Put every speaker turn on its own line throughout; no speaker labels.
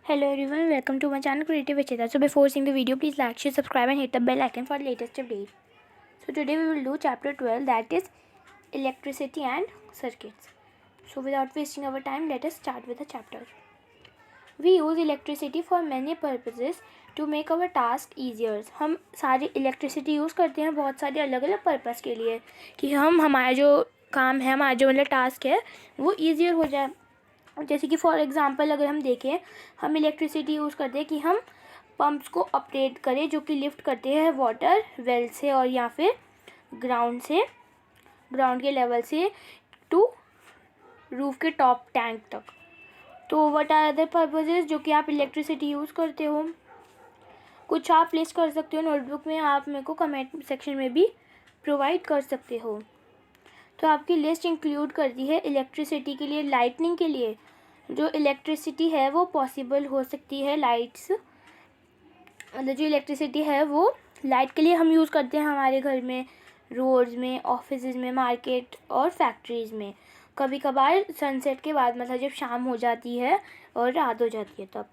Hello everyone, welcome to my channel Creative Vicheta. So before seeing the video, please like, share, subscribe and hit the bell icon for the latest update. So today we will do chapter 12, that is electricity and circuits. So without wasting our time, let us start with the chapter. We use electricity for many purposes to make our task easier. हम सारी electricity use करते हैं बहुत सारे अलग अलग purpose के लिए कि हम हमारा जो काम है, हमारा जो मतलब टास्क है वो ईजियर हो जाए. जैसे कि फॉर एग्ज़ाम्पल अगर हम देखें, हम इलेक्ट्रिसिटी यूज़ करते हैं कि हम पंप्स को ऑपरेट करें जो कि लिफ्ट करते हैं वाटर वेल से और या फिर ग्राउंड के लेवल से टू रूफ के टॉप टैंक तक. तो व्हाट आर अदर पर्पसेस जो कि आप इलेक्ट्रिसिटी यूज़ करते हो, कुछ आप लिस्ट कर सकते हो नोटबुक में, आप मेरे को कमेंट सेक्शन में भी प्रोवाइड कर सकते हो. तो आपकी लिस्ट इंक्लूड करती है इलेक्ट्रिसिटी के लिए, लाइटनिंग के लिए जो इलेक्ट्रिसिटी है वो पॉसिबल हो सकती है. लाइट्स मतलब जो इलेक्ट्रिसिटी है वो लाइट के लिए हम यूज़ करते हैं हमारे घर में, रोड्स में, ऑफिसेज में, मार्केट और फैक्ट्रीज़ में. कभी कभार सनसेट के बाद मतलब जब शाम हो जाती है और रात हो जाती है तब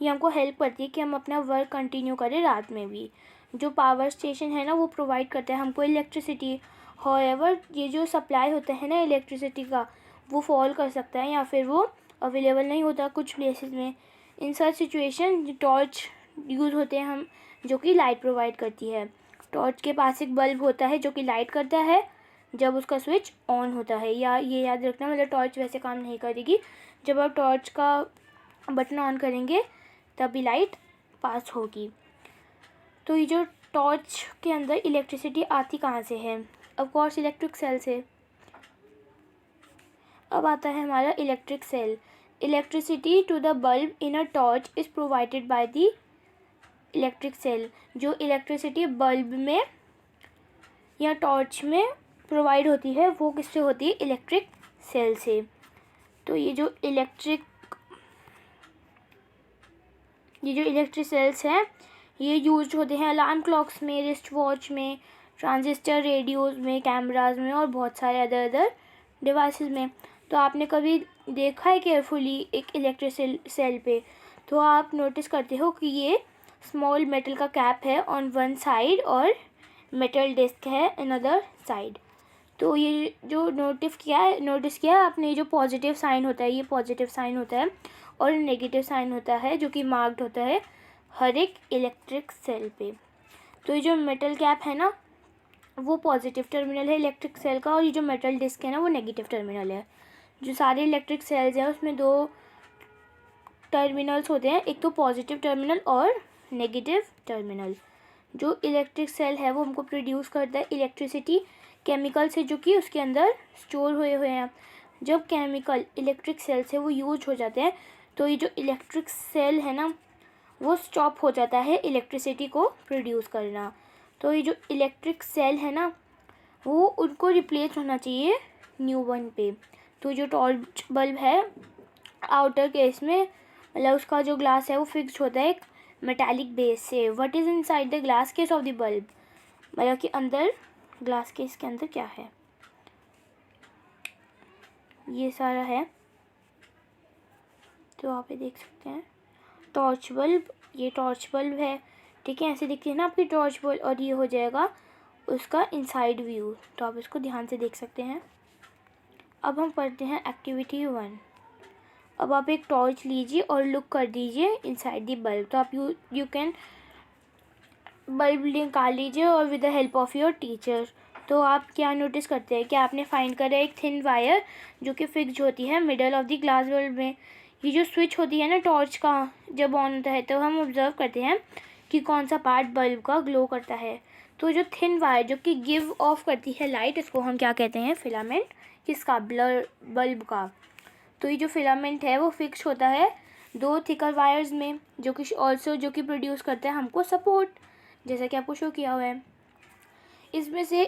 ये हमको हेल्प करती है कि हम अपना वर्क कंटिन्यू करें रात में भी. जो पावर स्टेशन है ना वो प्रोवाइड करता है हमको इलेक्ट्रिसिटी. हाउएवर ये जो सप्लाई होता है ना इलेक्ट्रिसिटी का वो फॉल कर सकता है या फिर वो अवेलेबल नहीं होता कुछ प्लेसेस में. इन सच सिचुएशन टॉर्च यूज़ होते हैं हम जो कि लाइट प्रोवाइड करती है. टॉर्च के पास एक बल्ब होता है जो कि लाइट करता है जब उसका स्विच ऑन होता है. या ये याद रखना मतलब टॉर्च वैसे काम नहीं करेगी, जब आप टॉर्च का बटन ऑन करेंगे तभी लाइट पास होगी. तो ये जो टॉर्च के अंदर इलेक्ट्रिसिटी आती कहाँ से है? ऑफ कोर्स इलेक्ट्रिक सेल से. अब आता है हमारा electric cell. Electricity to the bulb in a torch is provided by the electric cell. जो इलेक्ट्रिसिटी बल्ब में या टॉर्च में प्रोवाइड होती है वो किससे होती है? इलेक्ट्रिक सेल से. तो ये जो इलेक्ट्रिक सेल्स हैं ये यूज होते हैं अलार्म क्लॉक्स में, रिस्ट वॉच में, ट्रांजिस्टर रेडियोज़ में, कैमराज में और बहुत सारे अदर डिवाइसेस में. तो आपने कभी देखा है केयरफुली एक इलेक्ट्रिक सेल पे तो आप नोटिस करते हो कि ये स्मॉल मेटल का कैप है ऑन वन साइड और मेटल डिस्क है अनदर साइड. तो ये जो नोटिस किया आपने, जो पॉजिटिव साइन होता है ये पॉजिटिव साइन होता है और नेगेटिव साइन होता है जो कि मार्क्ड होता है हर एक इलेक्ट्रिक सेल पे. तो ये जो मेटल कैप है ना वो पॉजिटिव टर्मिनल है इलेक्ट्रिक सेल का और ये जो मेटल डिस्क है ना वो नेगेटिव टर्मिनल है. जो सारे इलेक्ट्रिक सेल्स हैं उसमें दो टर्मिनल्स होते हैं, एक तो पॉजिटिव टर्मिनल और नेगेटिव टर्मिनल. जो इलेक्ट्रिक सेल है वो हमको प्रोड्यूस करता है इलेक्ट्रिसिटी केमिकल से जो कि उसके अंदर स्टोर हुए हैं. जब केमिकल इलेक्ट्रिक सेल से वो यूज हो जाते हैं तो ये जो इलेक्ट्रिक सेल है ना वो स्टॉप हो जाता है इलेक्ट्रिसिटी को प्रोड्यूस करना. तो ये जो इलेक्ट्रिक सेल है ना वो उनको रिप्लेस होना चाहिए न्यू वन पे. तो जो टॉर्च बल्ब है आउटर केस में मतलब उसका जो ग्लास है वो फिक्स्ड होता है एक मेटालिक बेस से. What is inside the glass case of the bulb, मतलब कि अंदर ग्लास केस के अंदर क्या है ये सारा है. तो आप ये देख सकते हैं टॉर्च बल्ब, ये टॉर्च बल्ब है, ठीक है, ऐसे दिखती है ना आपकी टॉर्च बल्ब और ये हो जाएगा उसका इनसाइड व्यू. तो आप इसको ध्यान से देख सकते हैं. अब हम पढ़ते हैं एक्टिविटी 1. अब आप एक टॉर्च लीजिए और लुक कर दीजिए इनसाइड द बल्ब. तो आप यू कैन बल्ब निकाल लीजिए और with the help of your teacher. तो आप क्या नोटिस करते हैं कि आपने फाइंड करा एक थिन वायर जो कि फिक्स्ड होती है middle of the glass bulb में. ये जो स्विच होती है ना टॉर्च का जब ऑन होता है तो हम ऑब्जर्व करते हैं कि कौन सा पार्ट बल्ब का ग्लो करता है. तो जो थिन वायर जो कि गिव ऑफ करती है लाइट इसको हम क्या कहते हैं? फिलामेंट. किसका? बल्ब का. तो ये जो फिलामेंट है वो फिक्स होता है दो थिकर वायर्स में जो कि प्रोड्यूस करता है हमको सपोर्ट, जैसा कि आपको शो किया हुआ है. इसमें से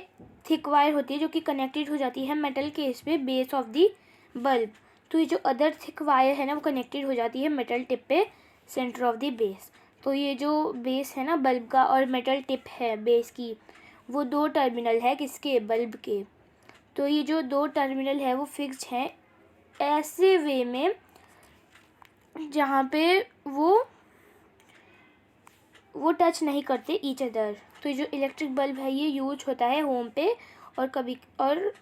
थिक वायर होती है जो कि कनेक्टेड हो जाती है मेटल केस पे बेस ऑफ दी बल्ब. तो ये जो अदर थिक वायर है ना वो कनेक्टेड हो जाती है मेटल टिप पे सेंटर ऑफ द बेस. तो ये जो बेस है ना बल्ब का और मेटल टिप है बेस की वो दो टर्मिनल है किसके? बल्ब के. तो ये जो दो टर्मिनल है वो फिक्स्ड है ऐसे वे में जहाँ पे वो टच नहीं करते ईच अदर। तो जो इलेक्ट्रिक बल्ब है ये यूज होता है होम पे, और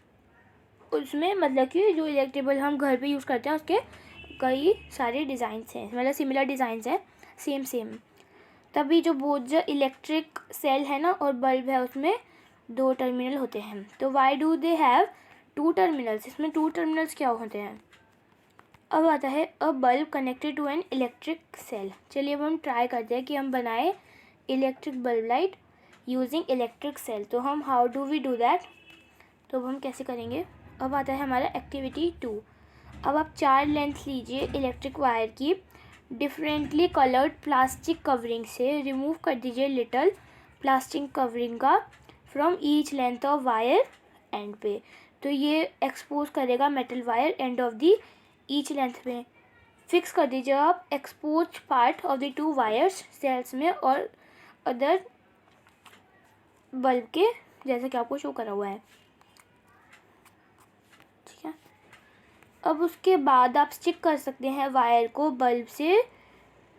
उसमें मतलब कि जो इलेक्ट्रिक बल्ब हम घर पे यूज़ करते हैं उसके कई सारे डिज़ाइंस हैं, मतलब सिमिलर डिज़ाइंस हैं, सेम। तभी जो बोथ जो इलेक्ट्रिक सेल है ना और बल्ब है उसमें 2 टर्मिनल होते हैं। तो why do they have 2 terminals, इसमें 2 टर्मिनल्स क्या होते हैं। अब आता है a bulb connected to an electric cell. चलिए अब हम ट्राई करते हैं कि हम बनाए electric bulb light using electric cell. तो हम how do we do that, तो अब हम कैसे करेंगे। अब आता है हमारा एक्टिविटी 2। अब आप 4 लेंथ लीजिए इलेक्ट्रिक वायर की, डिफरेंटली कलर्ड प्लास्टिक कवरिंग से रिमूव कर दीजिए लिटल प्लास्टिक कवरिंग का from each length of wire end पे। तो ये एक्सपोज करेगा metal wire end of the each length में। फिक्स कर दीजिए आप expose part of the 2 wires cells में और अदर बल्ब के, जैसे कि आपको शो करा हुआ है, ठीक है। अब उसके बाद आप स्टिक कर सकते हैं वायर को बल्ब से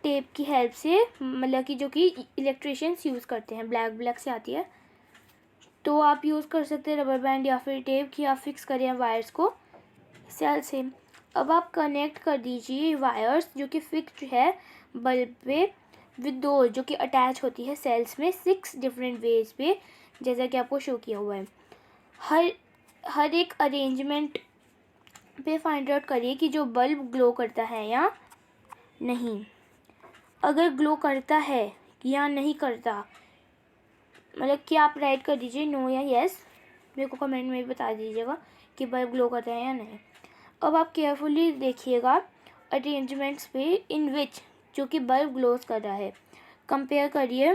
टेप की हेल्प से, मतलब कि जो कि इलेक्ट्रिशियंस यूज़ करते हैं, ब्लैक से आती है। तो आप यूज़ कर सकते हैं रबर बैंड या फिर टेप की, आप फिक्स करें वायर्स को सेल से। अब आप कनेक्ट कर दीजिए वायर्स जो कि फिक्स्ड है बल्ब पे विद दो जो कि अटैच होती है सेल्स में 6 डिफरेंट वेज पे, जैसा कि आपको शो किया हुआ है। हर एक अरेंजमेंट पे फाइंड आउट करिए कि जो बल्ब ग्लो करता है या नहीं। अगर ग्लो करता है या नहीं करता, मतलब कि आप राइट कर दीजिए नो या येस, मेरे को कमेंट में भी बता दीजिएगा कि बल्ब ग्लो करता है या नहीं। अब आप केयरफुली देखिएगा अरेंजमेंट्स पे इन विच जो कि बल्ब ग्लोज कर रहा है, कंपेयर करिए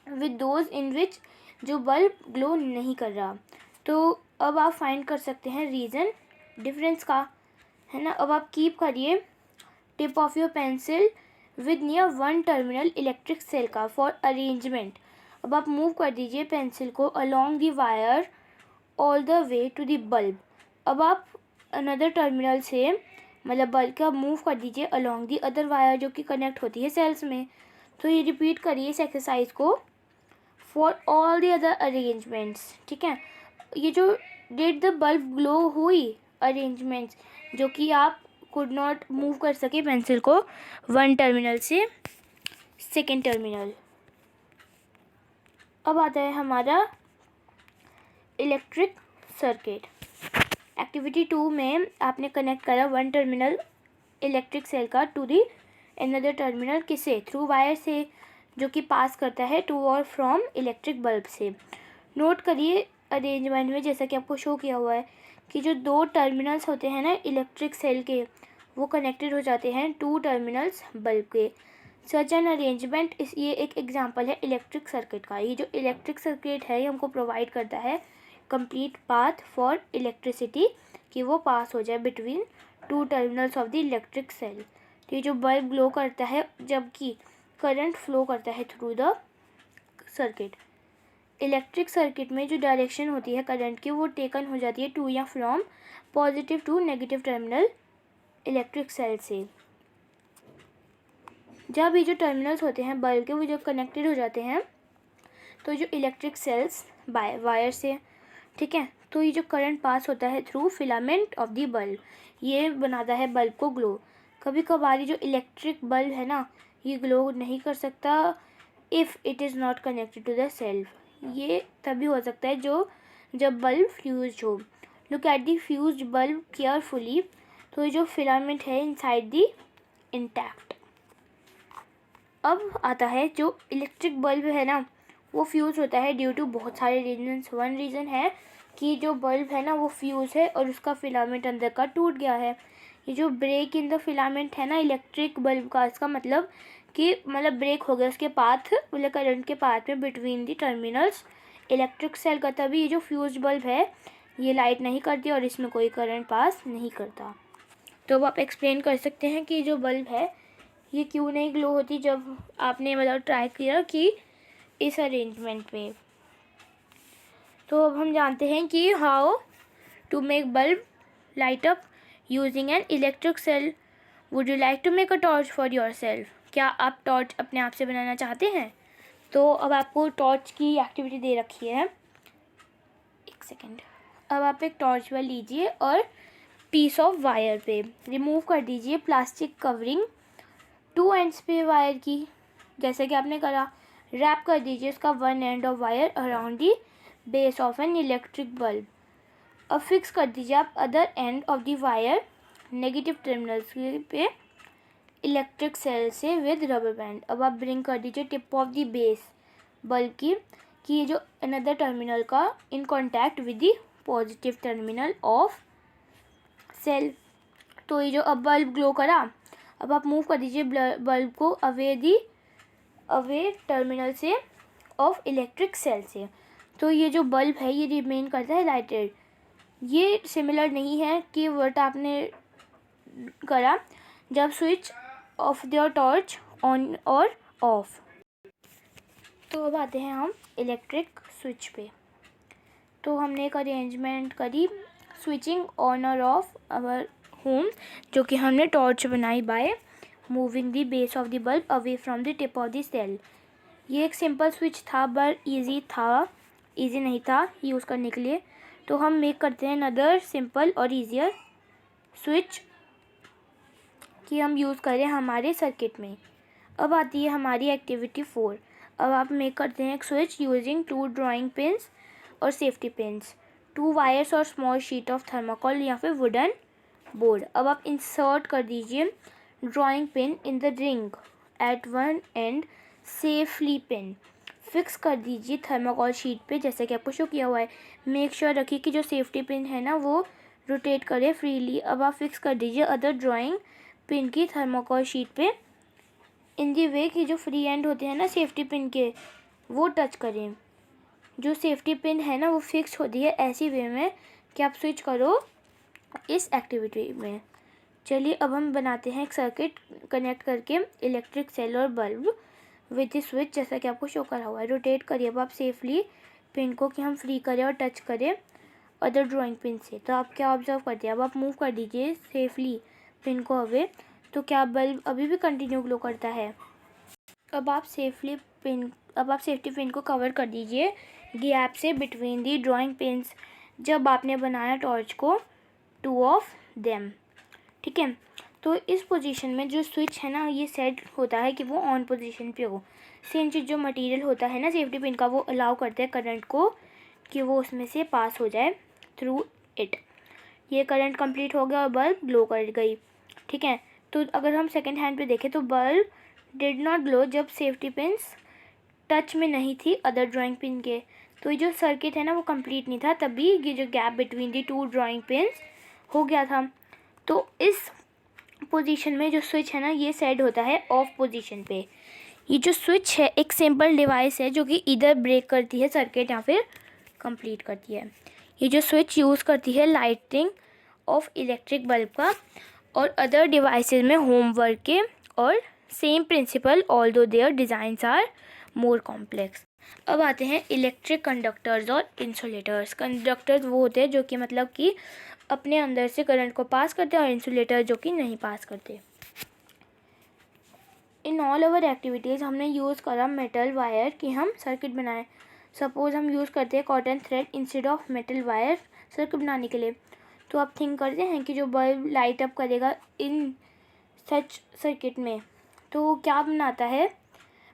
विद दोज इन विच जो बल्ब ग्लो नहीं कर रहा। तो अब आप फाइंड कर सकते हैं रीज़न डिफरेंस का, है ना। अब आप कीप करिए tip of your pencil with near 1 terminal electric cell का फॉर अरेंजमेंट। अब आप मूव कर दीजिए पेंसिल को along the wire all the way to the bulb. अब आप अनदर टर्मिनल से मतलब बल्ब का मूव कर दीजिए अलोंग दी अदर वायर जो कि कनेक्ट होती है सेल्स में। तो ये रिपीट करिए इस एक्सरसाइज को for all the other arrangements, ठीक है। ये जो डिड द बल्ब ग्लो हुई अरेंजमेंट्स जो कि आप कुड नॉट मूव कर सके पेंसिल को 1 टर्मिनल से 2nd टर्मिनल। अब आता है हमारा इलेक्ट्रिक सर्किट। एक्टिविटी 2 में आपने कनेक्ट करा 1 टर्मिनल इलेक्ट्रिक सेल का टू दी अनदर टर्मिनल, किसे, थ्रू वायर से जो कि पास करता है टू और फ्रॉम इलेक्ट्रिक बल्ब से। नोट करिए अरेंजमेंट में जैसा कि आपको शो किया हुआ है कि जो 2 टर्मिनल्स होते हैं ना इलेक्ट्रिक सेल के, वो कनेक्टेड हो जाते हैं 2 टर्मिनल्स बल्ब के। सच एन अरेंजमेंट ये एक एग्जांपल है इलेक्ट्रिक सर्किट का। ये जो इलेक्ट्रिक सर्किट है ये हमको प्रोवाइड करता है कंप्लीट पाथ फॉर इलेक्ट्रिसिटी, कि वो पास हो जाए between 2 terminals of the electric cell. तो ये जो बल्ब ग्लो करता है जबकि करंट फ्लो करता है through the circuit. Electric circuit में जो डायरेक्शन होती है करंट की वो टेकन हो जाती है टू या from positive to negative terminal electric cell से। जब ये जो टर्मिनल्स होते हैं बल्ब के वो जब कनेक्टेड हो जाते हैं तो जो इलेक्ट्रिक सेल्स बाय वायर से, ठीक है, तो ये जो करंट पास होता है through filament of the bulb, ये बनाता है बल्ब को ग्लो। कभी कभार ये जो इलेक्ट्रिक बल्ब है ना ये ग्लो नहीं कर सकता if it is not connected to the cell. ये तभी हो सकता है जब बल्ब फ्यूज हो। Look at the fused bulb carefully. तो ये जो फिलामेंट है इनसाइड द इंटैक्ट। अब आता है जो इलेक्ट्रिक बल्ब है ना वो फ्यूज़ होता है ड्यू टू बहुत सारे रीजन्स। 1 रीज़न है कि जो बल्ब है ना वो फ्यूज़ है और उसका फिलामेंट अंदर का टूट गया है। ये जो ब्रेक इन द फिलामेंट है ना इलेक्ट्रिक बल्ब का, इसका मतलब कि ब्रेक हो गया उसके पाथ, मतलब करंट के पाथ में between the terminals electric cell का। तभी ये जो फ्यूज बल्ब है ये लाइट नहीं करती और इसमें कोई करंट पास नहीं करता। तो अब आप एक्सप्लेन कर सकते हैं कि जो बल्ब है ये क्यों नहीं ग्लो होती जब आपने ट्राई किया कि इस अरेंजमेंट पे। तो अब हम जानते हैं कि how to make bulb light up using an electric cell. Would you like to make a torch for yourself? क्या आप टॉर्च अपने आप से बनाना चाहते हैं? तो अब आपको टॉर्च की एक्टिविटी दे रखी है। एक सेकेंड। अब आप एक टॉर्च वायर लीजिए और पीस ऑफ वायर पे रिमूव कर दीजिए प्लास्टिक कवरिंग 2 एंड्स पे वायर की, जैसे कि आपने करा। रैप कर दीजिए उसका 1 end of wire around the base of an electric bulb. अब फिक्स कर दीजिए आप other end of the wire negative terminals पे इलेक्ट्रिक सेल से विद रबर बैंड। अब आप ब्रिंग कर दीजिए tip of the base bulb की कि ये जो अनदर टर्मिनल का in contact with the positive terminal of cell. तो ये जो अब बल्ब ग्लो करा, अब आप मूव कर दीजिए बल्ब को अवे टर्मिनल से ऑफ इलेक्ट्रिक सेल से। तो ये जो बल्ब है ये रिमेन करता है लाइटेड। ये सिमिलर नहीं है कि वर्ट आपने करा जब switch off the torch on और ऑफ। तो अब आते हैं हम इलेक्ट्रिक स्विच पे। तो हमने एक अरेंजमेंट करी स्विचिंग ऑन और ऑफ अवर होम, जो कि हमने टॉर्च बनाई by moving the base of the bulb away from the tip of the cell. ये एक सिंपल स्विच था बट ईजी नहीं था यूज़ करने के लिए। तो हम मेक करते हैं अनदर सिंपल और ईजियर स्विच कि हम यूज़ करें हमारे सर्किट में। अब आती है हमारी एक्टिविटी 4। अब आप मेक करते हैं एक स्विच यूजिंग 2 ड्राइंग पिन्स और सेफ्टी पिन्स, 2 वायर्स और स्मॉल शीट ऑफ थर्माकोल या फिर वुडन बोर्ड। अब आप इंसर्ट कर दीजिए drawing pin in the ring at one and safely pin fix कर दीजिए थर्माकोल शीट पे, जैसे कि आपको शो किया हुआ है। मेक श्योर रखिए कि जो सेफ्टी पिन है ना वो रोटेट करे फ्रीली। अब आप फिक्स कर दीजिए अदर ड्राइंग पिन की थर्माकोल शीट पे इन दी वे कि जो फ्री एंड होते हैं ना सेफ्टी पिन के वो टच करें। जो सेफ्टी पिन है ना वो फिक्स होती है ऐसी वे में कि आप स्विच करो इस एक्टिविटी में। चलिए अब हम बनाते हैं एक सर्किट कनेक्ट करके इलेक्ट्रिक सेल और बल्ब विद स्विच, जैसा कि आपको शो करा हुआ है। रोटेट करिए अब आप सेफली पिन को कि हम फ्री करें और टच करें अदर ड्राइंग पिन से। तो आप क्या ऑब्जर्व करते हैं, अब आप मूव कर दीजिए सेफली पिन को अवे। तो क्या बल्ब अभी भी कंटिन्यू ग्लो करता है? अब आप सेफ्टी पिन को कवर कर दीजिए गैप से बिटवीन दी ड्राइंग पिन्स जब आपने बनाया टॉर्च को 2 ऑफ देम। ठीक है, तो इस पोजीशन में जो स्विच है ना ये सेट होता है कि वो ऑन पोजीशन पे हो। सेम चीज़ जो मटेरियल होता है ना सेफ्टी पिन का वो अलाउ करते हैं करंट को कि वो उसमें से पास हो जाए थ्रू इट। ये करंट कंप्लीट हो गया और बल्ब ग्लो कर गई। ठीक है, तो अगर हम सेकंड हैंड पे देखें तो बल्ब डिड नॉट ग्लो जब सेफ्टी पिन्स टच में नहीं थी अदर ड्राइंग पिन के। तो ये जो सर्किट है ना वो कंप्लीट नहीं था, तभी ये जो gap between the 2 drawing pins हो गया था। तो इस पोजीशन में जो स्विच है ना ये सेट होता है ऑफ पोजीशन पे। ये जो स्विच है एक सिंपल डिवाइस है जो कि इधर ब्रेक करती है सर्किट या फिर कंप्लीट करती है। ये जो स्विच यूज़ करती है लाइटिंग ऑफ इलेक्ट्रिक बल्ब का और अदर डिवाइसेस में होमवर्क के, और same principle although there designs are more complex. अब आते हैं इलेक्ट्रिक कंडक्टर्स और इंसुलेटर्स। कंडक्टर्स वो होते हैं जो कि मतलब कि अपने अंदर से करंट को पास करते हैं और इंसुलेटर जो कि नहीं पास करते। इन ऑल ओवर एक्टिविटीज़ हमने यूज़ करा मेटल वायर कि हम सर्किट बनाएं। सपोज़ हम यूज़ करते हैं cotton thread instead of metal wire circuit बनाने के लिए। तो आप थिंक करते हैं कि जो बल्ब लाइट अप करेगा इन सच सर्किट में तो क्या बनाता है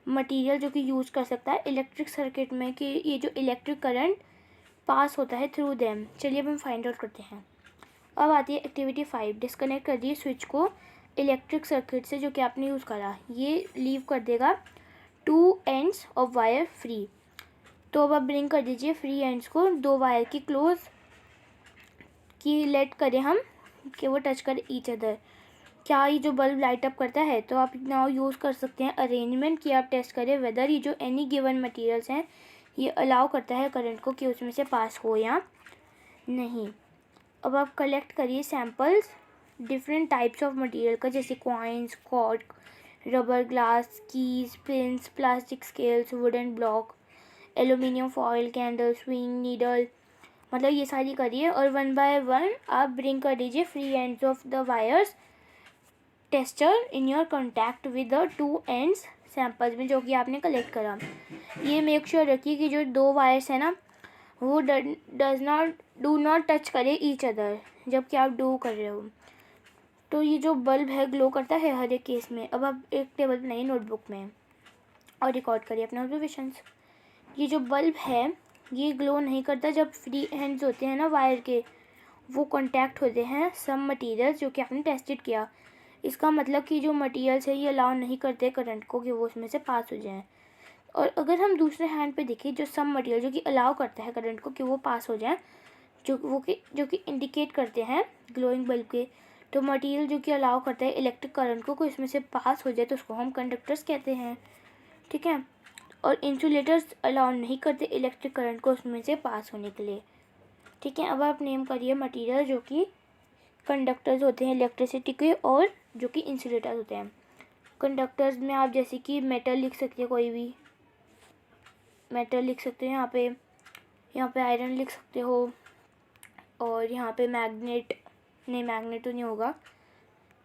मटेरियल जो कि यूज़ कर सकता है इलेक्ट्रिक सर्किट में कि ये जो इलेक्ट्रिक करंट पास होता है थ्रू देम। चलिए अब हम फाइंड आउट करते हैं। अब आती है एक्टिविटी 5। डिस्कनेक्ट कर दिए स्विच को इलेक्ट्रिक सर्किट से जो कि आपने यूज़ करा। ये लीव कर देगा 2 एंड्स ऑफ वायर फ्री। तो अब आप ब्रिंग कर दीजिए फ्री एंड्स को 2 वायर की क्लोज की लेट करें हम कि वो टच कर ईच अदर। क्या ये जो बल्ब लाइट अप करता है? तो आप नाउ यूज़ कर सकते हैं अरेंजमेंट कि आप टेस्ट करें वेदर ये जो एनी गिवन मटेरियल्स हैं ये अलाउ करता है करंट को कि उसमें से पास हो या नहीं। अब आप कलेक्ट करिए samples different types of material का, जैसे coins, cork, rubber, glass, keys, pins, plastic scales, wooden block, aluminium foil, candle, swing, needle, मतलब ये सारी करिए और 1 बाय 1 आप ब्रिंग कर दीजिए free ends of the wires tester in your contact with the two ends samples में जो कि आपने कलेक्ट करा। ये मेक श्योर रखिए कि जो दो वायर्स है ना वो डू नॉट टच करे ईच अदर जबकि आप डू कर रहे हो। तो ये जो बल्ब है ग्लो करता है हर एक केस में। अब आप एक टेबल बनाइए नोटबुक में और रिकॉर्ड करिए अपने ऑब्जर्वेशंस। ये जो बल्ब है ये ग्लो नहीं करता जब फ्री हैंड्स होते हैं ना वायर के, वो कांटेक्ट होते हैं सम मटेरियल्स जो कि आपने टेस्टेड किया। इसका मतलब कि जो मटेरियल्स है ये अलाउ नहीं करते करंट को कि वो उसमें से पास हो जाएं। और अगर हम दूसरे हैंड पे देखें जो सम मटेरियल जो कि अलाउ करता है करंट को कि वो पास हो जाए, जो कि इंडिकेट करते हैं ग्लोइंग बल्ब के, तो मटेरियल जो कि अलाउ करता है इलेक्ट्रिक करंट को इसमें से पास हो जाए तो उसको हम कंडक्टर्स कहते हैं। ठीक है। और इंसुलेटर्स अलाउ नहीं करते इलेक्ट्रिक करंट को उसमें से पास होने के लिए। ठीक है। अब आप नेम करिए मटेरियल जो कि कंडक्टर्स होते हैं इलेक्ट्रिसिटी के और जो कि इंसुलेटर्स होते हैं। कंडक्टर्स में आप जैसे कि मेटल लिख सकते हैं, कोई भी मेटल लिख सकते हैं। यहाँ पे आयरन लिख सकते हो। और यहाँ पे मैग्नेट तो नहीं होगा,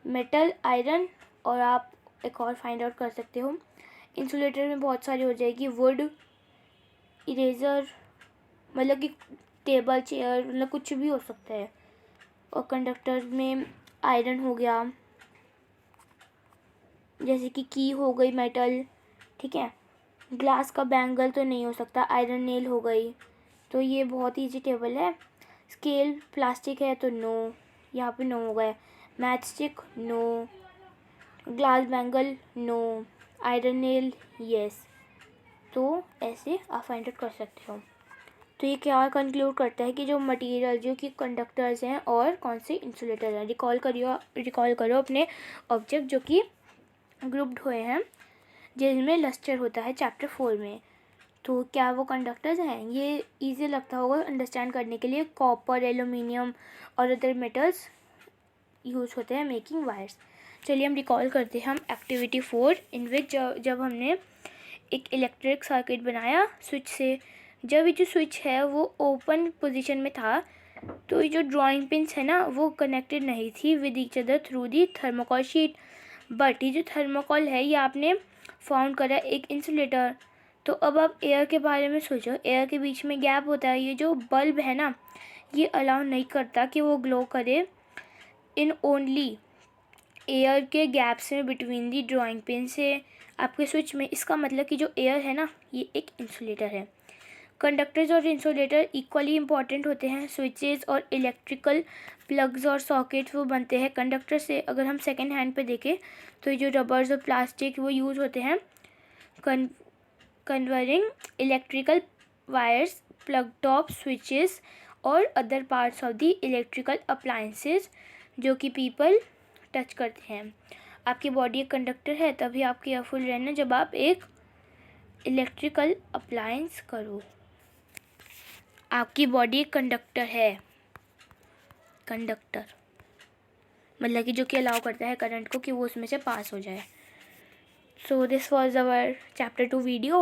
मेटल, आयरन, और आप एक और फाइंड आउट कर सकते हो। इंसुलेटर में बहुत सारी हो जाएगी, वुड, इरेज़र, मतलब कि टेबल, चेयर, मतलब कुछ भी हो सकता है। और कंडक्टर्स में आयरन हो गया, जैसे कि की हो गई मेटल। ठीक है। ग्लास का बैंगल तो नहीं हो सकता, आयरन नेल हो गई। तो ये बहुत ईजी टेबल है। स्केल प्लास्टिक है तो नो, यहाँ पे नो हो गया। Matchstick no, glass bangle no, iron nail yes. तो ऐसे आप फाइंड आउट कर सकते हो। तो ये क्या कंक्लूड करता है कि जो मटेरियल जो कि कंडक्टर्स हैं और कौन से इंसुलेटर हैं। रिकॉल करो अपने ऑब्जेक्ट जो कि ग्रुप्ड हुए हैं जिनमें लस्टर होता है चैप्टर 4 में। तो क्या वो कंडक्टर्स हैं? ये इजी लगता होगा अंडरस्टैंड करने के लिए। कॉपर, एल्यूमिनियम और अदर मेटल्स यूज होते हैं मेकिंग वायर्स। चलिए हम रिकॉल करते हैं हम एक्टिविटी 4 इन विच जब हमने एक इलेक्ट्रिक सर्किट बनाया स्विच से। जब ये जो स्विच है वो ओपन पोजीशन में था तो ये जो ड्राइंग पिन्स है ना वो कनेक्टेड नहीं थी with each other through the thermocol sheet. But ये जो थर्मोकॉल है ये आपने फाउंड करा एक इंसुलेटर। तो अब आप एयर के बारे में सोचो, एयर के बीच में गैप होता है। ये जो बल्ब है ना ये अलाउ नहीं करता कि वो ग्लो करे इन ओनली एयर के गैप्स में बिटवीन दी ड्राइंग पिन से आपके स्विच में। इसका मतलब कि जो एयर है ना ये एक इंसुलेटर है। कंडक्टर्स और इंसुलेटर इक्वली इंपॉर्टेंट होते हैं। स्विचेस और इलेक्ट्रिकल प्लग्स और सॉकेट्स वो बनते हैं कंडक्टर से। अगर हम सेकेंड हैंड पे देखें तो ये जो रबर्स और प्लास्टिक वो यूज़ होते हैं converting electrical wires, plug top, switches और other parts of the electrical appliances जो कि पीपल टच करते हैं। आपकी बॉडी एक कंडक्टर है, तभी आप केयरफुल रहना जब आप एक इलेक्ट्रिकल अप्लायंस करो। आपकी बॉडी एक कंडक्टर है, कंडक्टर मतलब कि जो कि अलाउ करता है करंट को कि वो उसमें से पास हो जाए। So this was our chapter 2 video.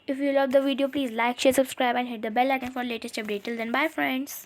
If you love the video, please like, share, subscribe and hit the bell icon for latest update. Till then, bye friends.